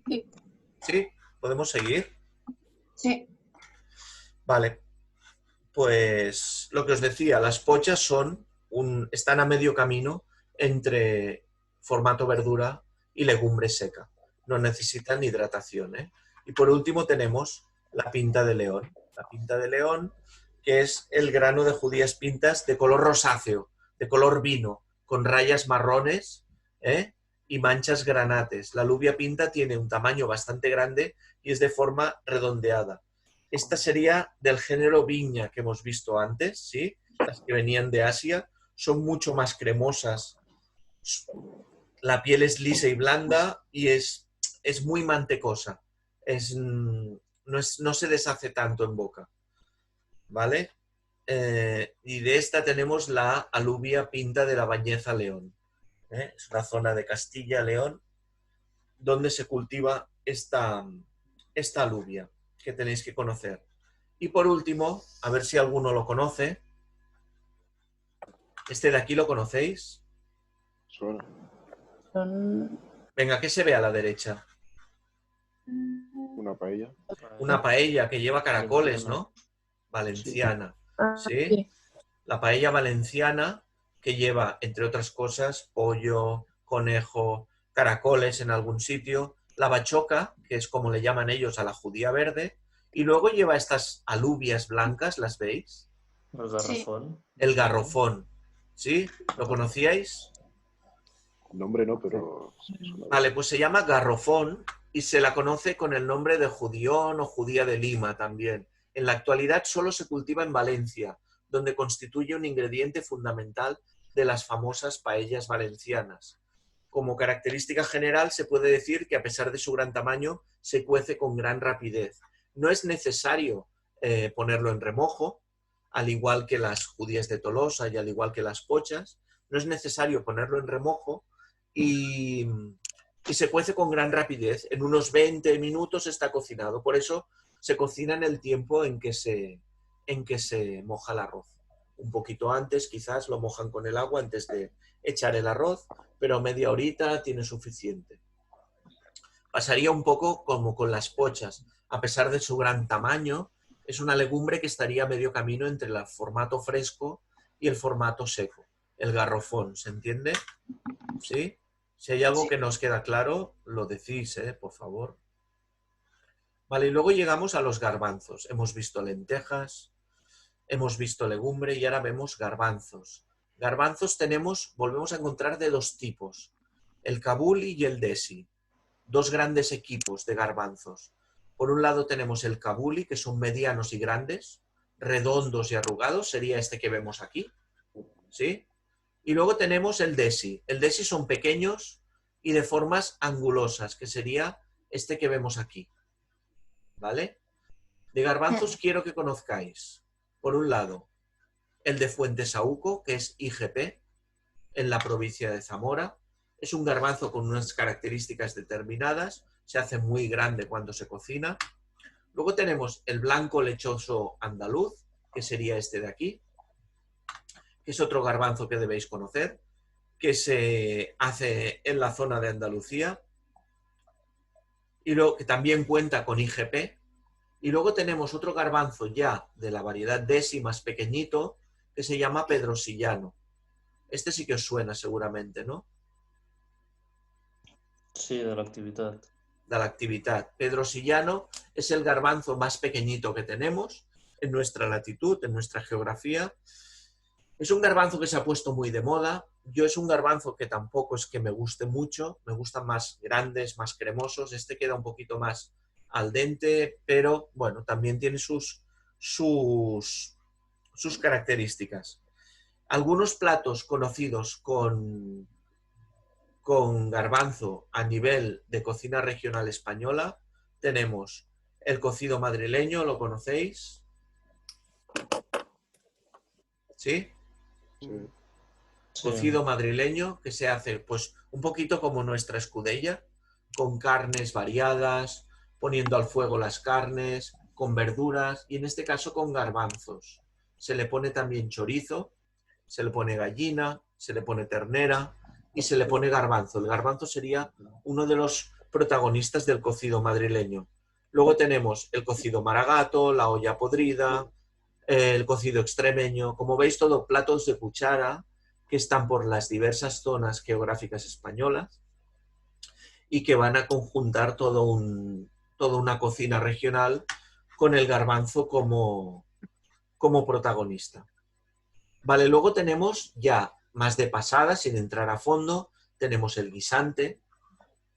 Sí. ¿Sí? ¿Podemos seguir? Sí. Vale. Pues lo que os decía, las pochas están a medio camino entre formato verdura y legumbre seca. No necesitan hidratación, ¿eh? Y por último tenemos la pinta de león. La pinta de león, que es el grano de judías pintas de color rosáceo, de color vino, con rayas marrones, ¿eh? Y manchas granates. La alubia pinta tiene un tamaño bastante grande y es de forma redondeada. Esta sería del género viña que hemos visto antes, ¿sí? Las que venían de Asia son mucho más cremosas. La piel es lisa y blanda y es muy mantecosa. No se deshace tanto en boca, ¿vale? Y de esta tenemos la alubia pinta de la Bañeza León. ¿Eh? Es una zona de Castilla-León donde se cultiva esta alubia que tenéis que conocer. Y por último, a ver si alguno lo conoce. Este de aquí lo conocéis. Suena. Son... Venga, ¿qué se ve a la derecha? Una paella. Una paella que lleva caracoles, Valenciana. ¿no? Valenciana. Ah, ¿Sí? sí. La paella valenciana que lleva, entre otras cosas, pollo, conejo, caracoles en algún sitio, la bachoca, que es como le llaman ellos a la judía verde, y luego lleva estas alubias blancas, ¿las veis? El garrafón. El garrofón, ¿sí? ¿Lo conocíais? Nombre no, pero... suena Vale, bien. pues se llama garrofón y se la conoce con el nombre de judión o judía de Lima también. En la actualidad solo se cultiva en Valencia, donde constituye un ingrediente fundamental de las famosas paellas valencianas. Como característica general se puede decir que a pesar de su gran tamaño se cuece con gran rapidez. No es necesario ponerlo en remojo, al igual que las judías de Tolosa y al igual que las pochas. No es necesario ponerlo en remojo y se cuece con gran rapidez. En unos 20 minutos está cocinado. Por eso se cocina en el tiempo en que se moja el arroz. Un poquito antes, quizás lo mojan con el agua antes de echar el arroz, pero media horita tiene suficiente. Pasaría un poco como con las pochas. A pesar de su gran tamaño, es una legumbre que estaría a medio camino entre el formato fresco y el formato seco. El garrofón, ¿se entiende? ¿Sí? Si hay algo Sí. que no os queda claro, lo decís, por favor. Vale, y luego llegamos a los garbanzos. Hemos visto lentejas, hemos visto legumbre y ahora vemos garbanzos. Garbanzos volvemos a encontrar de dos tipos, el kabuli y el desi, dos grandes equipos de garbanzos. Por un lado tenemos el kabuli, que son medianos y grandes, redondos y arrugados, sería este que vemos aquí, ¿sí? Y luego tenemos el desi. El desi son pequeños y de formas angulosas, que sería este que vemos aquí, ¿vale? De garbanzos quiero que conozcáis, por un lado, el de Fuentesauco, que es IGP, en la provincia de Zamora. Es un garbanzo con unas características determinadas, se hace muy grande cuando se cocina. Luego tenemos el blanco lechoso andaluz, que sería este de aquí, que es otro garbanzo que debéis conocer, que se hace en la zona de Andalucía y luego que también cuenta con IGP. Y luego tenemos otro garbanzo ya de la variedad Desi más pequeñito que se llama pedrosillano. Este sí que os suena seguramente, ¿no? Sí, de la actividad. De la actividad. Pedrosillano es el garbanzo más pequeñito que tenemos en nuestra latitud, en nuestra geografía. Es un garbanzo que se ha puesto muy de moda. Yo es un garbanzo que tampoco es que me guste mucho. Me gustan más grandes, más cremosos. Este queda un poquito más al dente, pero bueno, también tiene sus características. Algunos platos conocidos con garbanzo a nivel de cocina regional española tenemos el cocido madrileño, ¿lo conocéis? ¿Sí? Sí. Sí. Cocido madrileño que se hace pues un poquito como nuestra escudella, con carnes variadas, poniendo al fuego las carnes, con verduras y en este caso con garbanzos. Se le pone también chorizo, se le pone gallina, se le pone ternera y se le pone garbanzo. El garbanzo sería uno de los protagonistas del cocido madrileño. Luego tenemos el cocido maragato, la olla podrida, el cocido extremeño. Como veis, todo platos de cuchara que están por las diversas zonas geográficas españolas y que van a conjuntar toda una cocina regional con el garbanzo como protagonista. Vale, luego tenemos ya más de pasada, sin entrar a fondo, tenemos el guisante.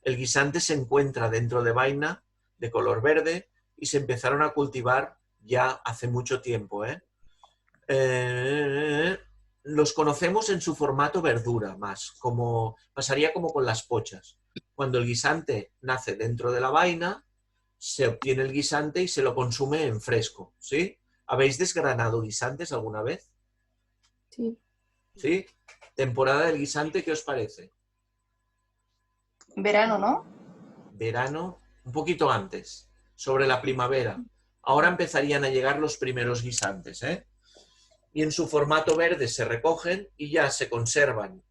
El guisante se encuentra dentro de vaina de color verde y se empezaron a cultivar ya hace mucho tiempo. Los conocemos en su formato verdura más, pasaría como con las pochas. Cuando el guisante nace dentro de la vaina, se obtiene el guisante y se lo consume en fresco, ¿sí? ¿Habéis desgranado guisantes alguna vez? Sí. ¿Sí? Temporada del guisante, ¿qué os parece? Verano, ¿no? Verano, un poquito antes, sobre la primavera. Ahora empezarían a llegar los primeros guisantes, ¿eh? Y en su formato verde se recogen y ya se conservan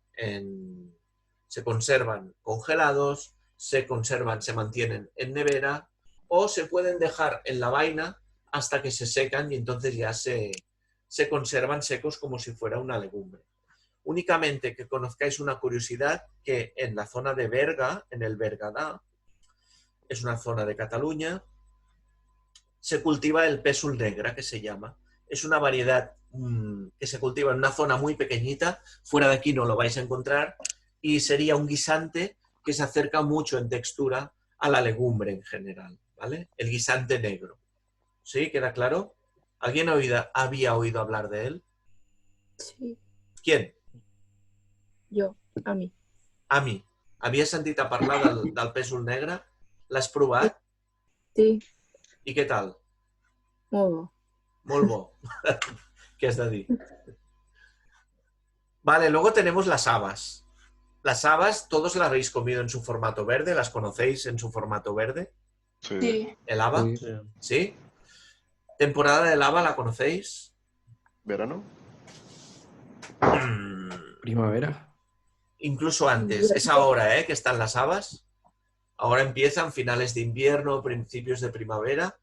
congelados, se mantienen en nevera o se pueden dejar en la vaina hasta que se secan y entonces ya se conservan secos como si fuera una legumbre. Únicamente que conozcáis una curiosidad, que en la zona de Berga, en el Bergadà, es una zona de Cataluña, se cultiva el pèsol negre, que se llama. Es una variedad que se cultiva en una zona muy pequeñita, fuera de aquí no lo vais a encontrar, y sería un guisante que se acerca mucho en textura a la legumbre en general, ¿vale? El guisante negro. ¿Sí? ¿Queda claro? ¿Alguien había oído hablar de él? Sí. ¿Quién? Jo, a mi. A mi. Havies sentit a parlar del pèsol negre? L'has provat? Sí, I què tal? molt bo. Molt bo. ¿Qué has de dir? Vale, luego tenemos las habas. Las habas, todos las habéis comido en su formato verde, ¿las conocéis en su formato verde? Sí. Sí. ¿El haba? Sí. Sí. ¿Sí? ¿Temporada del haba la conocéis? ¿Verano? Primavera. Incluso antes. Es ahora, que están las habas. Ahora empiezan finales de invierno, principios de primavera.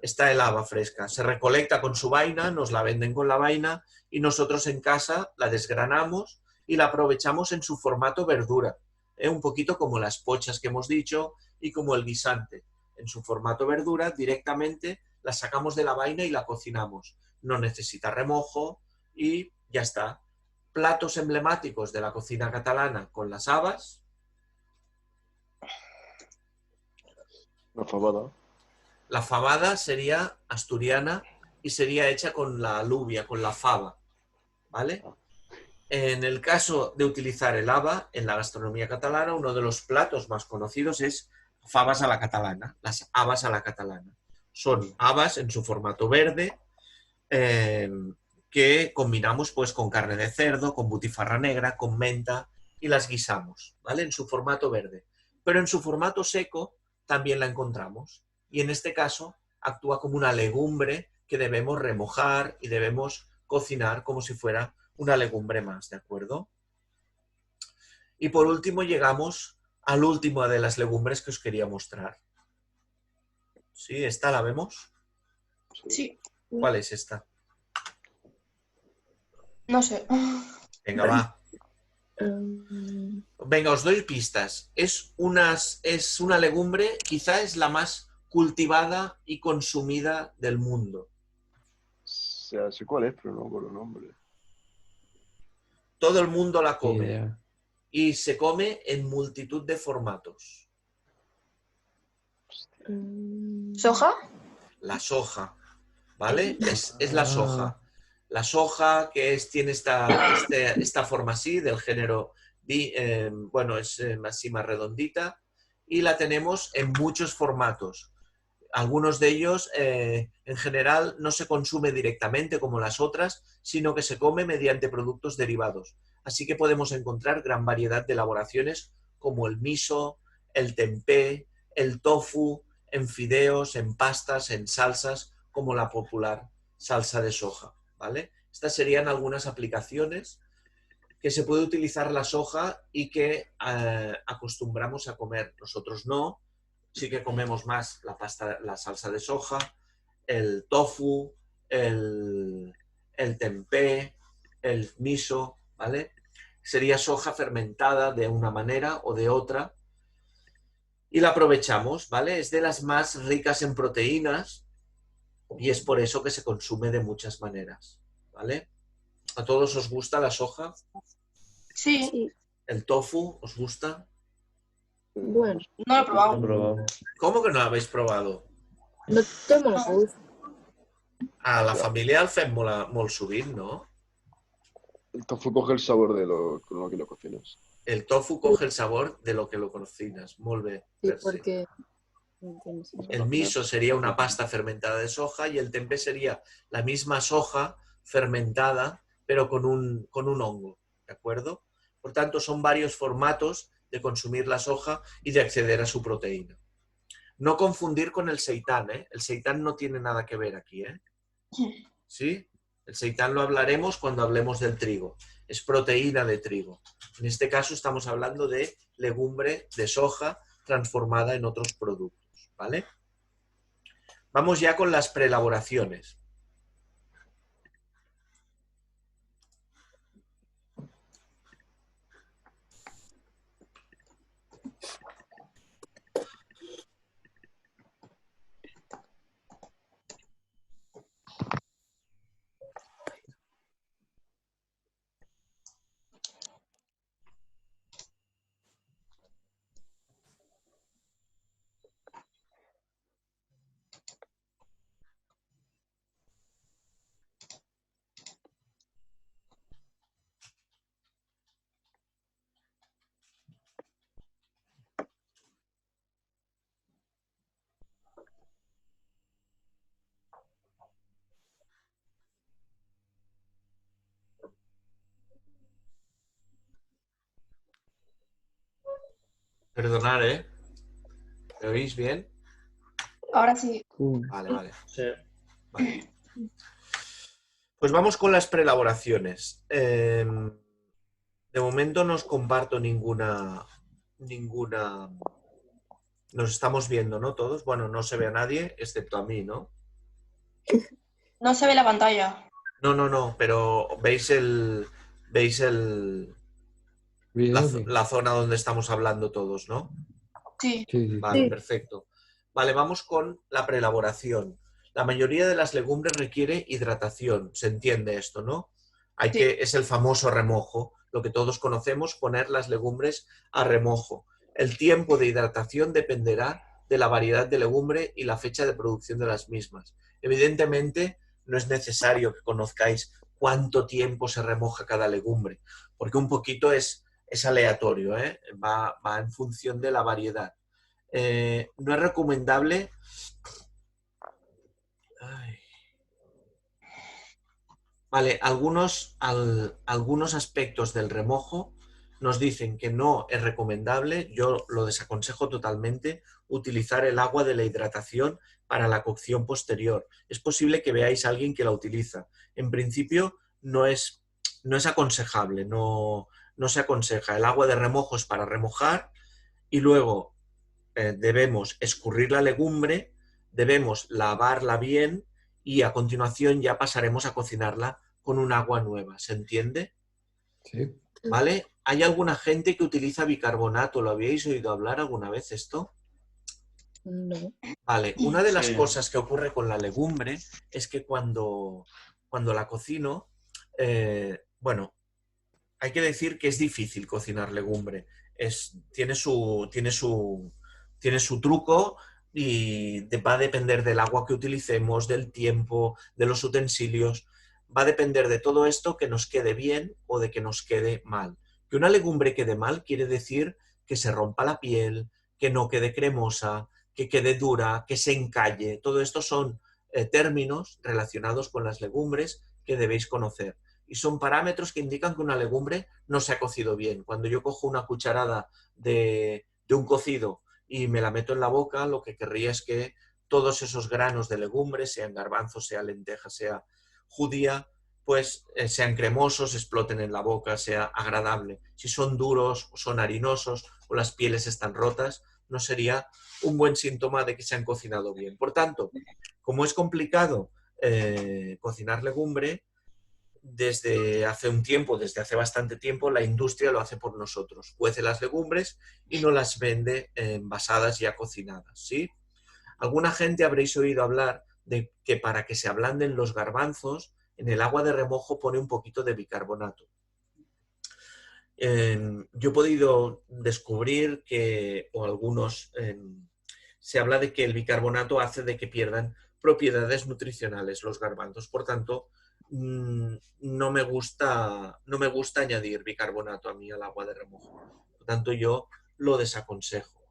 Está el haba fresca. Se recolecta con su vaina, nos la venden con la vaina y nosotros en casa la desgranamos y la aprovechamos en su formato verdura. Un poquito como las pochas que hemos dicho y como el guisante. En su formato verdura directamente la sacamos de la vaina y la cocinamos. No necesita remojo y ya está. Platos emblemáticos de la cocina catalana con las habas. La fabada. La fabada sería asturiana y sería hecha con la alubia, con la fava, ¿vale? En el caso de utilizar el haba en la gastronomía catalana, uno de los platos más conocidos es fabas a la catalana, las habas a la catalana. Son habas en su formato verde que combinamos pues con carne de cerdo, con butifarra negra, con menta y las guisamos, ¿vale? En su formato verde. Pero en su formato seco también la encontramos. Y en este caso actúa como una legumbre que debemos remojar y debemos cocinar como si fuera una legumbre más, ¿de acuerdo? Y por último llegamos al último de las legumbres que os quería mostrar. ¿Sí? ¿Esta la vemos? Sí. ¿Cuál es esta? No sé. Venga, va. Mm, Venga, os doy pistas. Es una legumbre, quizá es la más cultivada y consumida del mundo. O sea, sé cuál es, pero no por el nombre. Todo el mundo la Ni come idea. y se come en multitud de formatos. ¿Soja? La soja, ¿vale? Es la soja. La soja que tiene esta forma así, del género, bueno, es así más redondita, y la tenemos en muchos formatos. Algunos de ellos, en general, no se consume directamente como las otras, sino que se come mediante productos derivados. Así que podemos encontrar gran variedad de elaboraciones como el miso, el tempeh, el tofu, en fideos, en pastas, en salsas, como la popular salsa de soja, ¿vale? Estas serían algunas aplicaciones que se puede utilizar la soja y que acostumbramos a comer. Nosotros no, sí que comemos más la pasta, la salsa de soja, el tofu, el tempeh, el miso, ¿vale? Sería soja fermentada de una manera o de otra y la aprovechamos, ¿vale? Es de las más ricas en proteínas y es por eso que se consume de muchas maneras, ¿vale? ¿A todos os gusta la soja? Sí, Sí, ¿El tofu os gusta? bueno, no lo he Lo he probado. probado. ¿Cómo que no lo habéis probado? no té molt gust. A la família el fem molt sovint, no? El tofu coge el sabor de lo, con lo que lo cocinas. El tofu coge el sabor de lo que lo cocinas. Molt bé, Sí, Mercè. porque... no tiene sentido. El miso sería una pasta fermentada de soja y el tempeh sería la misma soja fermentada, pero con un hongo, ¿de acuerdo? Por tanto, son varios formatos de consumir la soja y de acceder a su proteína. No confundir con el seitán, ¿eh? El seitán no tiene nada que ver aquí, ¿eh? ¿Sí? El seitán lo hablaremos cuando hablemos del trigo. Es proteína de trigo. En este caso estamos hablando de legumbre de soja transformada en otros productos, ¿vale? Vamos ya con las preelaboraciones. Perdonad, ¿eh? ¿Me oís bien? Ahora sí. Vale, vale. Sí. Vale. Pues vamos con las preelaboraciones. De momento no os comparto ninguna... Nos estamos viendo, ¿no? Todos. Bueno, no se ve a nadie, excepto a mí, ¿no? No se ve la pantalla. No, pero ¿veis la zona donde estamos hablando todos, ¿no? Sí. Vale, Sí. perfecto. Vale, vamos con la preelaboración. La mayoría de las legumbres requiere hidratación, se entiende esto, ¿no? Sí. Es el famoso remojo, lo que todos conocemos, poner las legumbres a remojo. El tiempo de hidratación dependerá de la variedad de legumbre y la fecha de producción de las mismas. Evidentemente, no es necesario que conozcáis cuánto tiempo se remoja cada legumbre, porque un poquito es aleatorio, ¿eh? Va en función de la variedad. No es recomendable... Vale, algunos aspectos del remojo nos dicen que no es recomendable, yo lo desaconsejo totalmente, utilizar el agua de la hidratación para la cocción posterior. Es posible que veáis a alguien que la utiliza. En principio no es aconsejable, no se aconseja. El agua de remojo es para remojar y luego debemos escurrir la legumbre, debemos lavarla bien y a continuación ya pasaremos a cocinarla con un agua nueva. ¿Se entiende? Sí. ¿Vale? ¿Hay alguna gente que utiliza bicarbonato? ¿Lo habíais oído hablar alguna vez esto? No. Vale, una de las Sí. cosas que ocurre con la legumbre es que cuando la cocino, bueno, hay que decir que es difícil cocinar legumbre. Tiene su truco y va a depender del agua que utilicemos, del tiempo, de los utensilios. Va a depender de todo esto que nos quede bien o de que nos quede mal. Que una legumbre quede mal quiere decir que se rompa la piel, que no quede cremosa, que quede dura, que se encalle. Todo esto son términos relacionados con las legumbres que debéis conocer. Y son parámetros que indican que una legumbre no se ha cocido bien. Cuando yo cojo una cucharada de un cocido y me la meto en la boca, lo que querría es que todos esos granos de legumbres, sean garbanzos, sea lenteja, sea judía, pues sean cremosos, exploten en la boca, sea agradable. Si son duros o son harinosos o las pieles están rotas, no sería un buen síntoma de que se han cocinado bien. Por tanto, como es complicado cocinar legumbre, desde hace un tiempo, desde hace bastante tiempo, la industria lo hace por nosotros. Cuece las legumbres y nos las vende envasadas ya cocinadas, ¿sí? Alguna gente habréis oído hablar de que para que se ablanden los garbanzos, en el agua de remojo pone un poquito de bicarbonato. Yo he podido descubrir que, o algunos, se habla de que el bicarbonato hace de que pierdan propiedades nutricionales los garbanzos. Por tanto, no me gusta añadir bicarbonato a mí al agua de remojo. Por tanto, yo lo desaconsejo.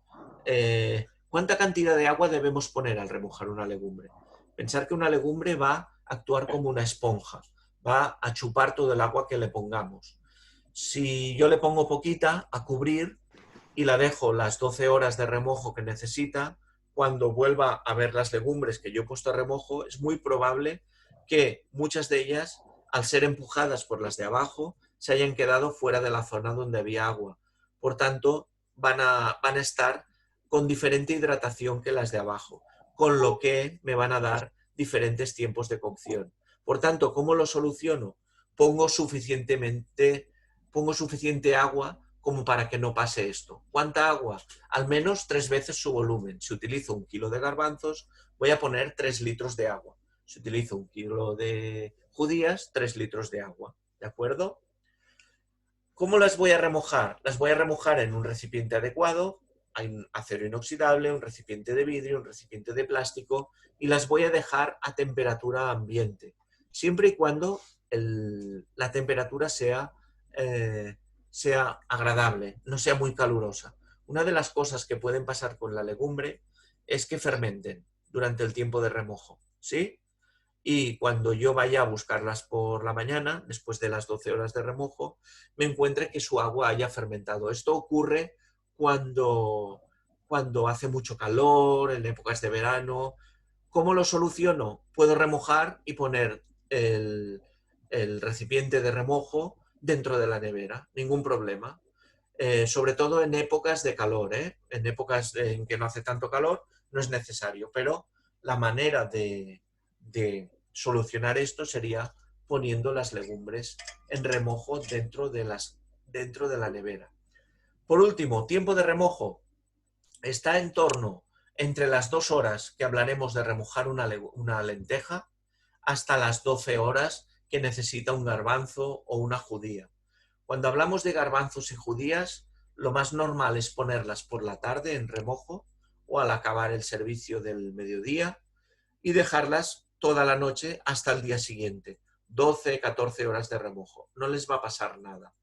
¿Cuánta cantidad de agua debemos poner al remojar una legumbre? Pensar que una legumbre va a actuar como una esponja, va a chupar todo el agua que le pongamos. Si yo le pongo poquita a cubrir y la dejo las 12 horas de remojo que necesita, cuando vuelva a ver las legumbres que yo he puesto a remojo, es muy probable que muchas de ellas, al ser empujadas por las de abajo, se hayan quedado fuera de la zona donde había agua. Por tanto, van a estar con diferente hidratación que las de abajo, con lo que me van a dar diferentes tiempos de cocción. Por tanto, ¿cómo lo soluciono? Pongo suficiente agua como para que no pase esto. ¿Cuánta agua? Al menos 3 veces su volumen. Si utilizo 1 kilo de garbanzos, voy a poner 3 litros de agua. Si utilizo 1 kilo de judías, 3 litros de agua. ¿De acuerdo? ¿Cómo las voy a remojar? Las voy a remojar en un recipiente adecuado, hay acero inoxidable, un recipiente de vidrio, un recipiente de plástico, y las voy a dejar a temperatura ambiente, siempre y cuando la temperatura sea agradable, no sea muy calurosa. Una de las cosas que pueden pasar con la legumbre es que fermenten durante el tiempo de remojo, ¿sí? Y cuando yo vaya a buscarlas por la mañana, después de las 12 horas de remojo, me encuentre que su agua haya fermentado. Esto ocurre cuando hace mucho calor, en épocas de verano. ¿Cómo lo soluciono? Puedo remojar y poner el recipiente de remojo dentro de la nevera, ningún problema. Sobre todo en épocas de calor, en épocas en que no hace tanto calor no es necesario, pero la manera de solucionar esto sería poniendo las legumbres en remojo dentro de la nevera. Por último, tiempo de remojo está en torno entre las 2 horas que hablaremos de remojar una lenteja hasta las 12 horas que necesita un garbanzo o una judía. Cuando hablamos de garbanzos y judías, lo más normal es ponerlas por la tarde en remojo o al acabar el servicio del mediodía y dejarlas toda la noche hasta el día siguiente. 12, 14 horas de remojo. No les va a pasar nada.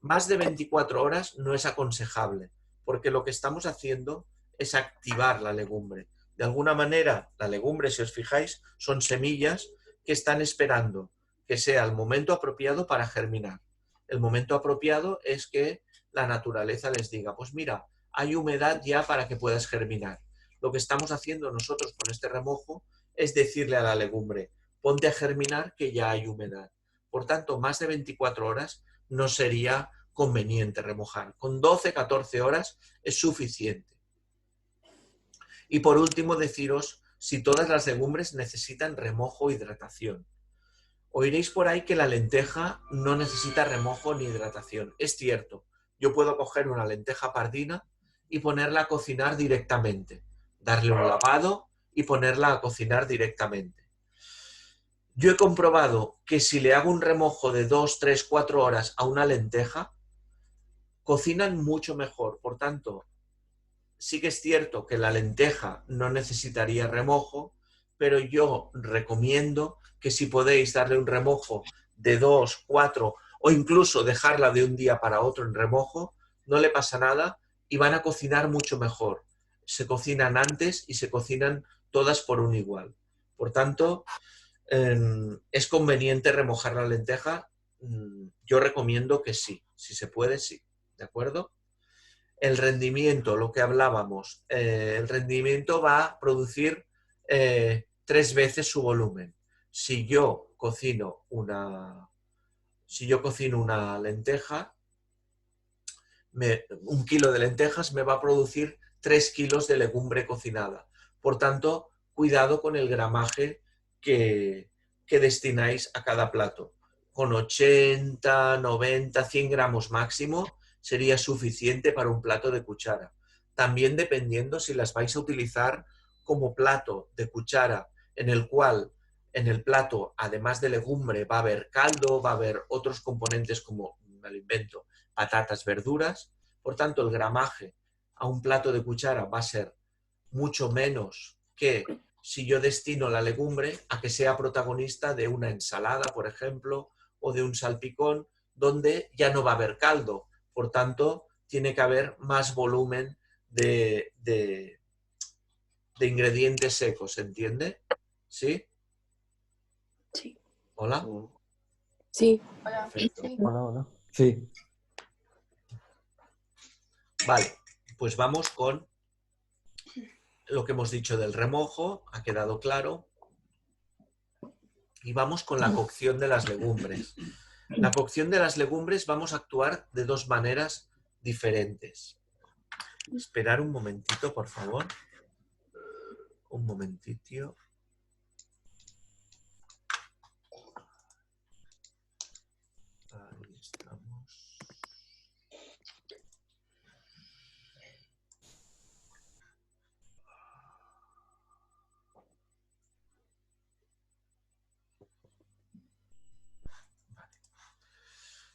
Más de 24 horas no es aconsejable, porque lo que estamos haciendo es activar la legumbre. De alguna manera, la legumbre, si os fijáis, son semillas que están esperando que sea el momento apropiado para germinar. El momento apropiado es que la naturaleza les diga, pues mira, hay humedad ya para que puedas germinar. Lo que estamos haciendo nosotros con este remojo es decirle a la legumbre, ponte a germinar que ya hay humedad. Por tanto, más de 24 horas no sería conveniente remojar. Con 12, 14 horas es suficiente. Y por último, deciros si todas las legumbres necesitan remojo o hidratación. Oiréis por ahí que la lenteja no necesita remojo ni hidratación. Es cierto, yo puedo coger una lenteja pardina y ponerla a cocinar directamente, darle un lavado y ponerla a cocinar directamente. Yo he comprobado que si le hago un remojo de 2, 3, 4 horas a una lenteja, cocinan mucho mejor. Por tanto, sí que es cierto que la lenteja no necesitaría remojo, pero yo recomiendo que si podéis darle un remojo de 2, 4 o incluso dejarla de un día para otro en remojo, no le pasa nada y van a cocinar mucho mejor. Se cocinan antes y se cocinan todas por un igual. Por tanto, ¿es conveniente remojar la lenteja? Yo recomiendo que sí, si se puede, sí. ¿De acuerdo? El rendimiento, lo que hablábamos, el rendimiento va a producir 3 veces su volumen. Si yo cocino si yo cocino una lenteja, 1 kilo de lentejas me va a producir 3 kilos de legumbre cocinada. Por tanto, cuidado con el gramaje que destináis a cada plato. Con 80, 90, 100 gramos máximo sería suficiente para un plato de cuchara. También dependiendo si las vais a utilizar como plato de cuchara, en el cual en el plato, además de legumbre, va a haber caldo, va a haber otros componentes como, me lo invento, patatas, verduras. Por tanto, el gramaje a un plato de cuchara va a ser mucho menos que si yo destino la legumbre a que sea protagonista de una ensalada, por ejemplo, o de un salpicón, donde ya no va a haber caldo. Por tanto, tiene que haber más volumen de ingredientes secos, ¿entiende? ¿Sí? Sí. ¿Hola? Sí. Hola. Perfecto. Sí. Hola, hola. Sí. Vale, pues vamos con lo que hemos dicho del remojo, ha quedado claro. Y vamos con la cocción de las legumbres. La cocción de las legumbres vamos a actuar de 2 maneras diferentes. Esperar un momentito, por favor. Un momentito. Ahí estamos.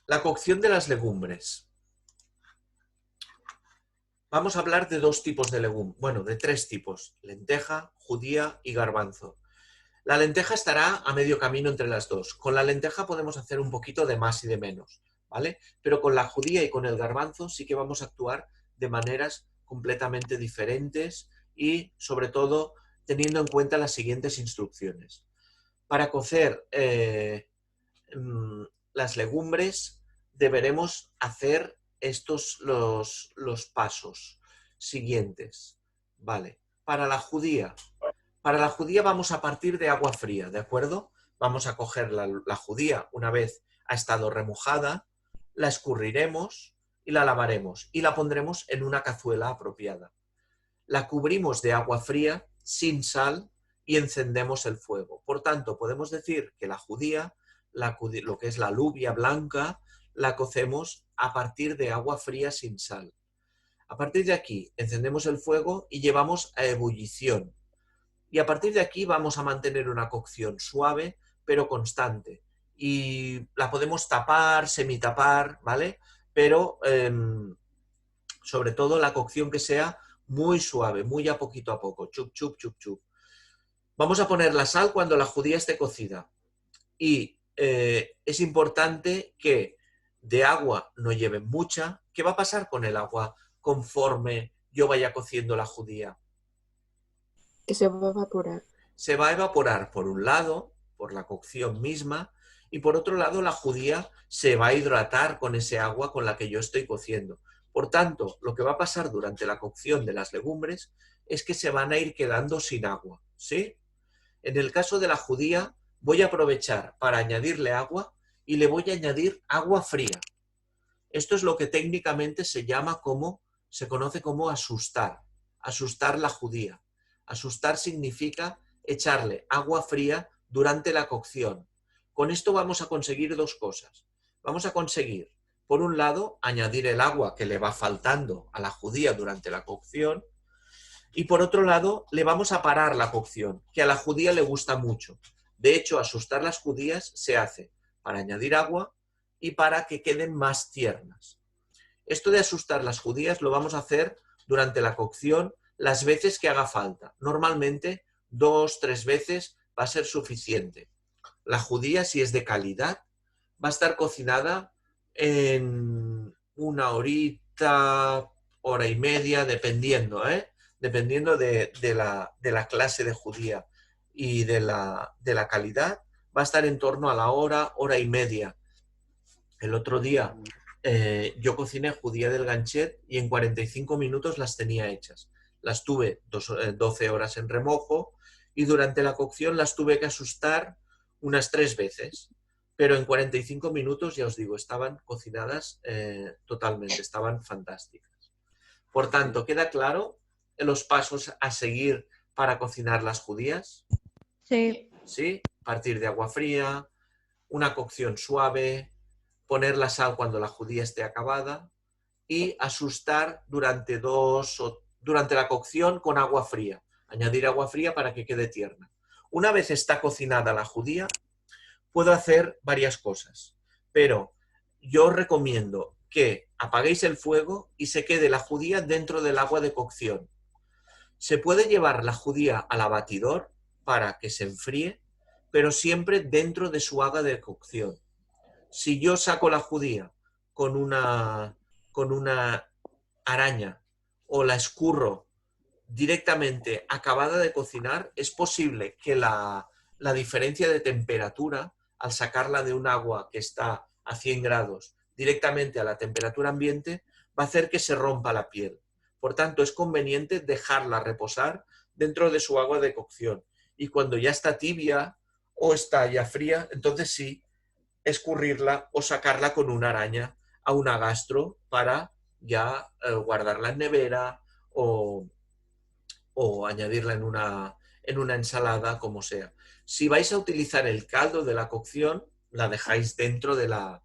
La cocción de las legumbres. Vamos a hablar de 2 tipos de legumbres, bueno, de 3 tipos, lenteja, judía y garbanzo. La lenteja estará a medio camino entre las dos. Con la lenteja podemos hacer un poquito de más y de menos, ¿vale? Pero con la judía y con el garbanzo sí que vamos a actuar de maneras completamente diferentes y, sobre todo, teniendo en cuenta las siguientes instrucciones. Para cocer las legumbres deberemos hacer estos los pasos siguientes. Vale. Para la judía vamos a partir de agua fría, ¿de acuerdo? Vamos a coger la judía una vez ha estado remojada, la escurriremos y la lavaremos y la pondremos en una cazuela apropiada. La cubrimos de agua fría sin sal y encendemos el fuego. Por tanto, podemos decir que la judía, lo que es la alubia blanca, la cocemos a partir de agua fría sin sal. A partir de aquí encendemos el fuego y llevamos a ebullición. Y a partir de aquí vamos a mantener una cocción suave pero constante. Y la podemos tapar, semitapar, ¿vale? Pero sobre todo la cocción que sea muy suave, muy a poco. Chup, chup, chup, chup. Vamos a poner la sal cuando la judía esté cocida. Y es importante que de agua no lleven mucha. ¿Qué va a pasar con el agua conforme yo vaya cociendo la judía? Que se va a evaporar. Se va a evaporar por un lado, por la cocción misma, y por otro lado la judía se va a hidratar con ese agua con la que yo estoy cociendo. Por tanto, lo que va a pasar durante la cocción de las legumbres es que se van a ir quedando sin agua, ¿sí? En el caso de la judía, voy a aprovechar para añadirle agua y le voy a añadir agua fría. Esto es lo que técnicamente se conoce como asustar la judía. Asustar significa echarle agua fría durante la cocción. Con esto vamos a conseguir 2 cosas. Vamos a conseguir, por un lado, añadir el agua que le va faltando a la judía durante la cocción, y por otro lado, le vamos a parar la cocción, que a la judía le gusta mucho. De hecho, asustar las judías se hace para añadir agua y para que queden más tiernas. Esto de asustar las judías lo vamos a hacer durante la cocción las veces que haga falta. Normalmente 2, 3 veces va a ser suficiente. La judía, si es de calidad, va a estar cocinada en 1 horita, hora y media, dependiendo, dependiendo de la clase de judía y de la calidad, va a estar en torno a la hora, hora y media. El otro día yo cociné judía del ganchet y en 45 minutos las tenía hechas. Las tuve 12 horas en remojo y durante la cocción las tuve que asustar unas 3 veces, pero en 45 minutos, ya os digo, estaban cocinadas totalmente, estaban fantásticas. Por tanto, ¿queda claro los pasos a seguir para cocinar las judías? Sí. ¿Sí? Partir de agua fría, una cocción suave, poner la sal cuando la judía esté acabada y asustar durante la cocción con agua fría. Añadir agua fría para que quede tierna. Una vez está cocinada la judía, puedo hacer varias cosas, pero yo os recomiendo que apaguéis el fuego y se quede la judía dentro del agua de cocción. Se puede llevar la judía al abatidor para que se enfríe, pero siempre dentro de su agua de cocción. Si yo saco la judía con una araña o la escurro directamente acabada de cocinar, es posible que la diferencia de temperatura, al sacarla de un agua que está a 100 grados directamente a la temperatura ambiente, va a hacer que se rompa la piel. Por tanto, es conveniente dejarla reposar dentro de su agua de cocción. Y cuando ya está tibia o está ya fría, entonces sí, escurrirla o sacarla con una araña a una gastro para ya guardarla en nevera o añadirla en una ensalada, como sea. Si vais a utilizar el caldo de la cocción, la dejáis dentro de la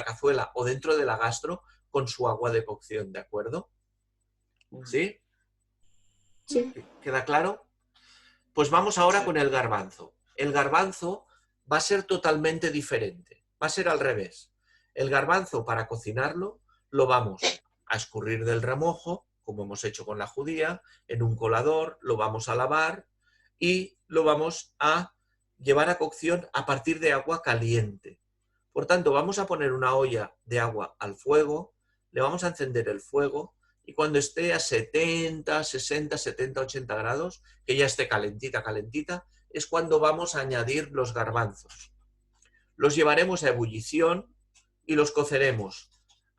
cazuela o dentro de la gastro con su agua de cocción, ¿de acuerdo? ¿Sí? Sí. ¿Queda claro? Pues vamos ahora con el garbanzo. El garbanzo va a ser totalmente diferente. Va a ser al revés. El garbanzo, para cocinarlo, lo vamos a escurrir del remojo, como hemos hecho con la judía, en un colador, lo vamos a lavar y lo vamos a llevar a cocción a partir de agua caliente. Por tanto, vamos a poner una olla de agua al fuego, le vamos a encender el fuego y cuando esté a 70, 60, 70, 80 grados, que ya esté calentita, calentita, es cuando vamos a añadir los garbanzos. Los llevaremos a ebullición y los coceremos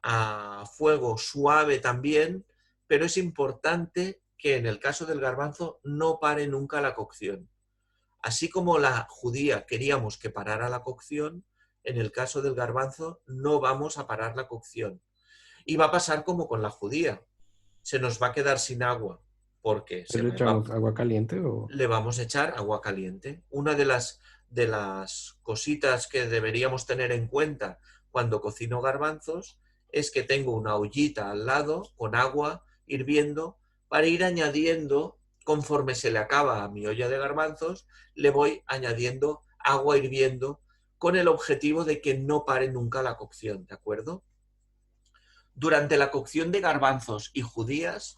a fuego suave también, pero es importante que en el caso del garbanzo no pare nunca la cocción. Así como la judía queríamos que parara la cocción, en el caso del garbanzo no vamos a parar la cocción. Y va a pasar como con la judía. Se nos va a quedar sin agua porque ¿Le echamos agua caliente o...? le vamos a echar agua caliente. Una de las cositas que deberíamos tener en cuenta cuando cocino garbanzos es que tengo una ollita al lado con agua hirviendo para ir añadiendo, conforme se le acaba a mi olla de garbanzos, le voy añadiendo agua hirviendo con el objetivo de que no pare nunca la cocción, ¿de acuerdo? Durante la cocción de garbanzos y judías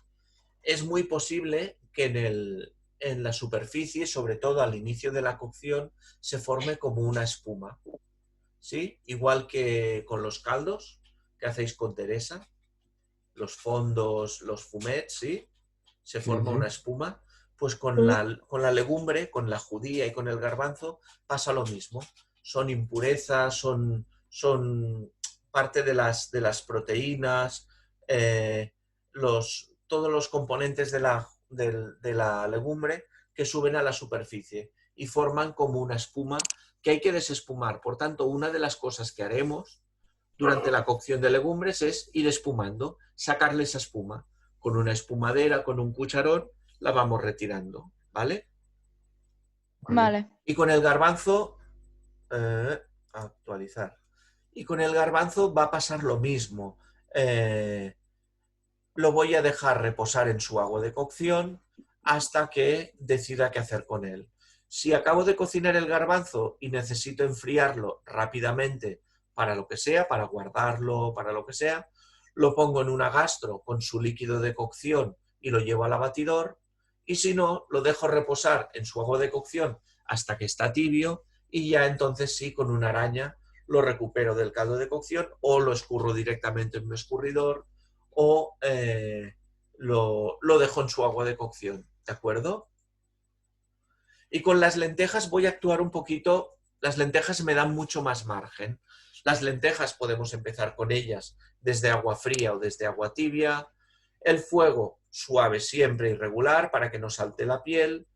es muy posible que en la superficie, sobre todo al inicio de la cocción, se forme como una espuma. ¿Sí? Igual que con los caldos que hacéis con Teresa, los fondos, los fumets, ¿sí? Se forma una espuma. Pues con la legumbre, con la judía y con el garbanzo pasa lo mismo. Son impurezas, son parte de las proteínas, todos los componentes de la legumbre que suben a la superficie y forman como una espuma que hay que desespumar. Por tanto, una de las cosas que haremos durante la cocción de legumbres es ir espumando, sacarle esa espuma. Con una espumadera, con un cucharón, la vamos retirando, ¿vale? Vale. Y con el garbanzo, actualizar. Y con el garbanzo va a pasar lo mismo. Lo voy a dejar reposar en su agua de cocción hasta que decida qué hacer con él. Si acabo de cocinar el garbanzo y necesito enfriarlo rápidamente para lo que sea, para guardarlo, para lo que sea, lo pongo en una gastro con su líquido de cocción y lo llevo al abatidor. Y si no, lo dejo reposar en su agua de cocción hasta que está tibio y ya entonces sí, con una araña lo recupero del caldo de cocción o lo escurro directamente en un escurridor o lo dejo en su agua de cocción, ¿de acuerdo? Y con las lentejas voy a actuar un poquito, las lentejas me dan mucho más margen. Las lentejas podemos empezar con ellas desde agua fría o desde agua tibia. El fuego suave siempre y regular para que no salte la piel.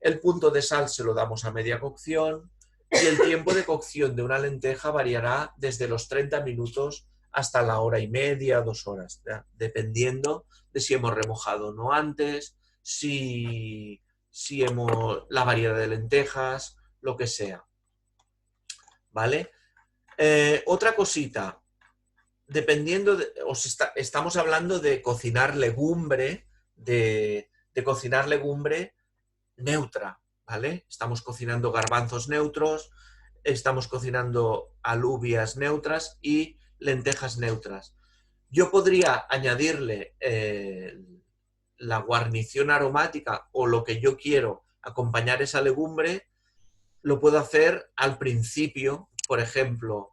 El punto de sal se lo damos a media cocción. y el tiempo de cocción de una lenteja variará desde los 30 minutos hasta la hora y media, 2 horas, ¿ya? Dependiendo de si hemos remojado o no antes, si la variedad de lentejas, lo que sea. ¿Vale? Otra cosita, dependiendo estamos hablando de cocinar legumbre, de cocinar legumbre neutra, ¿vale? Estamos cocinando garbanzos neutros, estamos cocinando alubias neutras y lentejas neutras. Yo podría añadirle la guarnición aromática o lo que yo quiero acompañar esa legumbre, lo puedo hacer al principio. Por ejemplo,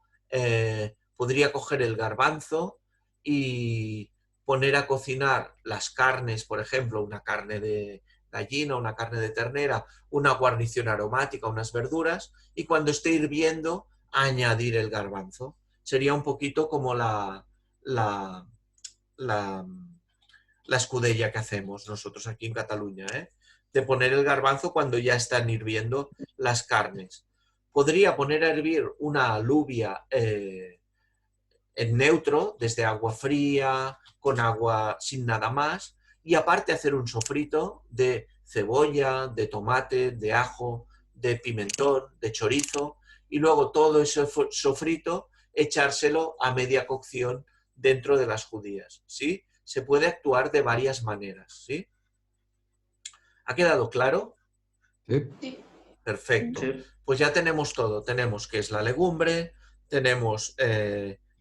podría coger el garbanzo y poner a cocinar las carnes, por ejemplo, una carne de gallina, una carne de ternera, una guarnición aromática, unas verduras, y cuando esté hirviendo, añadir el garbanzo. Sería un poquito como la escudella que hacemos nosotros aquí en Cataluña, ¿eh? De poner el garbanzo cuando ya están hirviendo las carnes. Podría poner a hervir una alubia en neutro, desde agua fría, con agua sin nada más, y aparte hacer un sofrito de cebolla, de tomate, de ajo, de pimentón, de chorizo, y luego todo ese sofrito echárselo a media cocción dentro de las judías, ¿sí? Se puede actuar de varias maneras, ¿sí? ¿Ha quedado claro? Sí. Sí. Perfecto. Sí. Pues ya tenemos todo. Tenemos qué es la legumbre, tenemos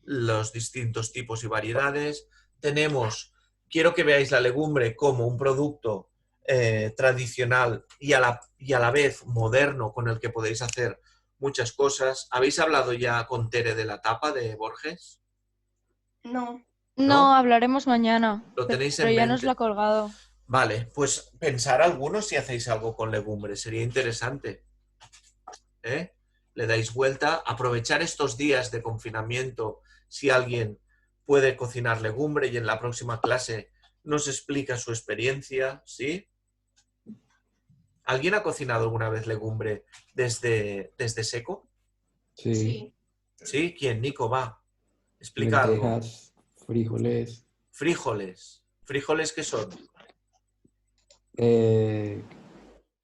los distintos tipos y variedades, quiero que veáis la legumbre como un producto tradicional y a la vez moderno con el que podéis hacer muchas cosas. ¿Habéis hablado ya con Tere de la tapa de Borges? No. ¿No? No, hablaremos mañana. ¿Lo tenéis Pero en ya nos mente? lo ha colgado. Vale, pues pensar algunos si hacéis algo con legumbre, sería interesante. ¿Eh? Le dais vuelta, aprovechar estos días de confinamiento, si alguien puede cocinar legumbre y en la próxima clase nos explica su experiencia, ¿sí? ¿Alguien ha cocinado alguna vez legumbre desde seco? Sí. Sí. ¿Sí? ¿Quién? Nico, va. Explica algo. Lentejas, frijoles. Frijoles. ¿Frijoles qué son?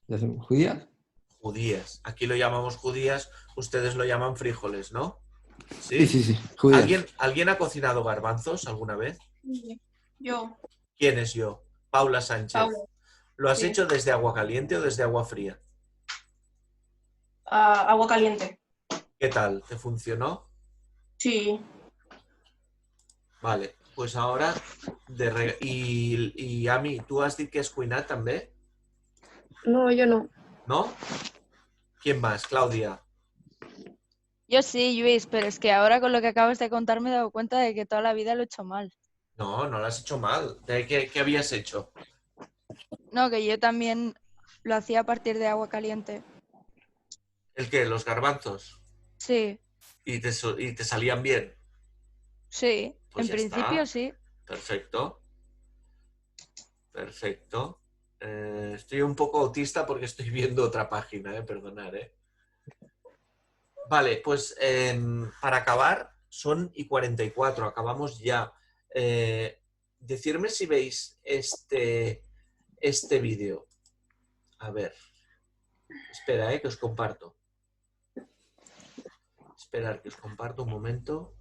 ¿Las judías? Judías. Aquí lo llamamos judías, ustedes lo llaman frijoles, ¿no? Sí, sí, sí, judías. ¿Alguien ha cocinado garbanzos alguna vez? Yo. ¿Quién es yo? Paula Sánchez. Paula. ¿Lo has Sí. hecho desde agua caliente o desde agua fría? Agua caliente. ¿Qué tal? ¿Te funcionó? Sí. Vale, pues ahora... I Ami, tu has dit que has cuinat també? No, yo no. ¿No? ¿Quién más? Claudia. Yo sí, Luis, pero es que ahora con lo que acabas de contar me he dado cuenta de que toda la vida lo he hecho mal. No, no lo has hecho mal. ¿Qué habías hecho? No, que yo también lo hacía a partir de agua caliente. ¿El qué? ¿Los garbanzos? Sí, ¿Y te salían bien? sí. Pues En ya principio está. sí. Perfecto. Perfecto. Estoy un poco autista porque estoy viendo otra página, perdonad. Vale, pues para acabar, son y 44, acabamos ya. Decirme si veis este vídeo. A ver. Espera, que os comparto. Esperar que os comparto un momento.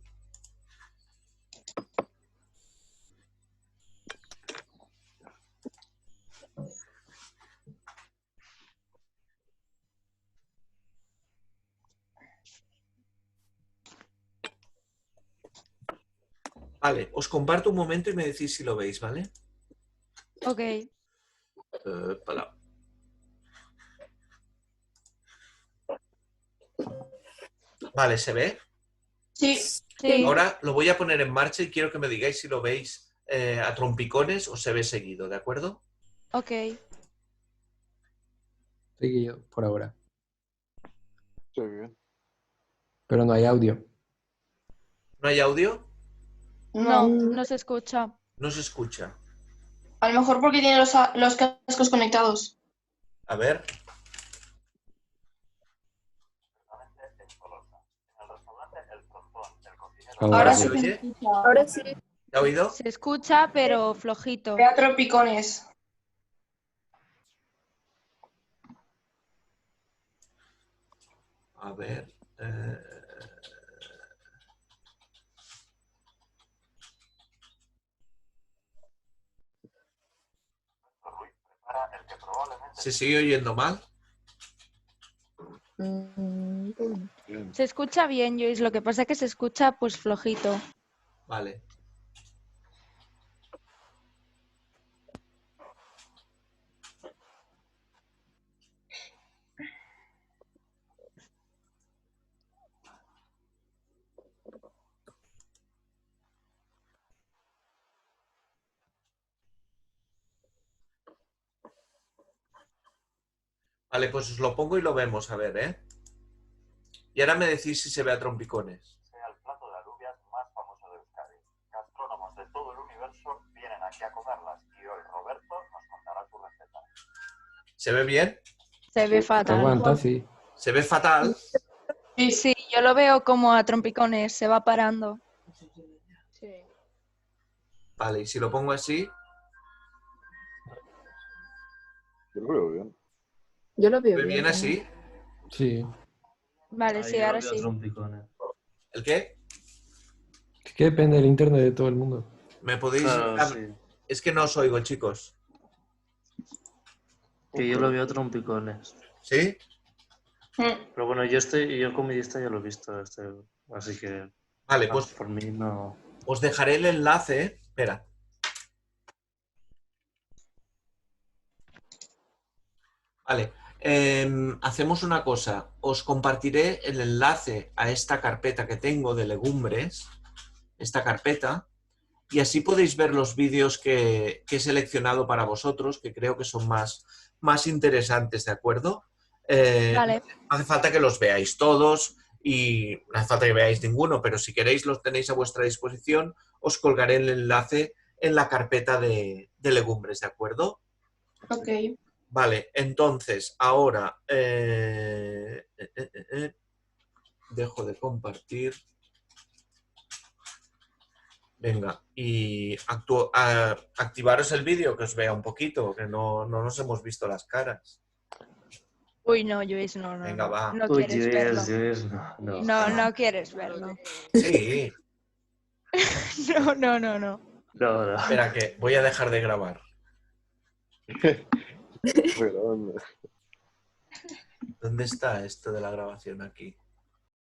Vale, os comparto un momento y me decís si lo veis, ¿vale? Ok. Para. Vale, ¿se ve? Sí. Sí. Ahora lo voy a poner en marcha y quiero que me digáis si lo veis a trompicones o se ve seguido, ¿de acuerdo? Ok. Seguido, por ahora. Sí, bien. Pero no hay audio. ¿No hay audio? No, No. no se escucha. No se escucha. A lo mejor porque tiene los cascos conectados. A ver. Ahora se sí oye? se escucha. Ahora sí. ¿Te ha oído? Se escucha, pero flojito. Vea trompicones. A ver. ¿Se sigue oyendo mal? Bien. Se escucha bien, Luis. Lo que pasa es que se escucha pues flojito. Vale. Vale, pues os lo pongo y lo vemos, a ver, ¿eh? Y ahora me decís si se ve a trompicones. Sea el plato de alubias más famoso de Euskadi. Gastrónomos de todo el universo vienen aquí a comerlas y hoy Roberto nos contará su receta. ¿Se ve bien? Se ve ¿Te fatal. aguanta? Sí. ¿Se ve fatal? Sí, Sí, yo lo veo como a trompicones, se va parando. Sí. Vale, y si lo pongo así, Yo lo veo bien. Yo lo ¿se veo ve bien así? Sí. Vale, Ahí sí, yo ahora lo veo sí. trompicones. ¿El qué? Es que depende del internet de todo el mundo. ¿Me podéis...? Claro, sí. Es que no os oigo, chicos. Que yo lo veo trompicones. ¿Sí? Pero bueno, yo con mi lista ya lo he visto. Así que Vale, pues por mí no. os dejaré el enlace, ¿eh? Espera. Vale. Hacemos una cosa. Os compartiré el enlace a esta carpeta que tengo de legumbres. Esta carpeta. Y así podéis ver los vídeos que he seleccionado para vosotros, que creo que son más interesantes, ¿de acuerdo? Vale. No hace falta que los veáis todos y no hace falta que veáis ninguno, pero si queréis los tenéis a vuestra disposición, os colgaré el enlace en la carpeta de legumbres, ¿de acuerdo? Ok. Vale, entonces, ahora dejo de compartir. Venga, y activaros el vídeo, que os vea un poquito, que no nos hemos visto las caras. Uy, no, Luis, no, Venga, no. va. No Uy, quieres verlo. Luis, no. No quieres verlo. Sí, No. No. espera, que voy a dejar de grabar. Pero, ¿Dónde está esto de la grabación aquí?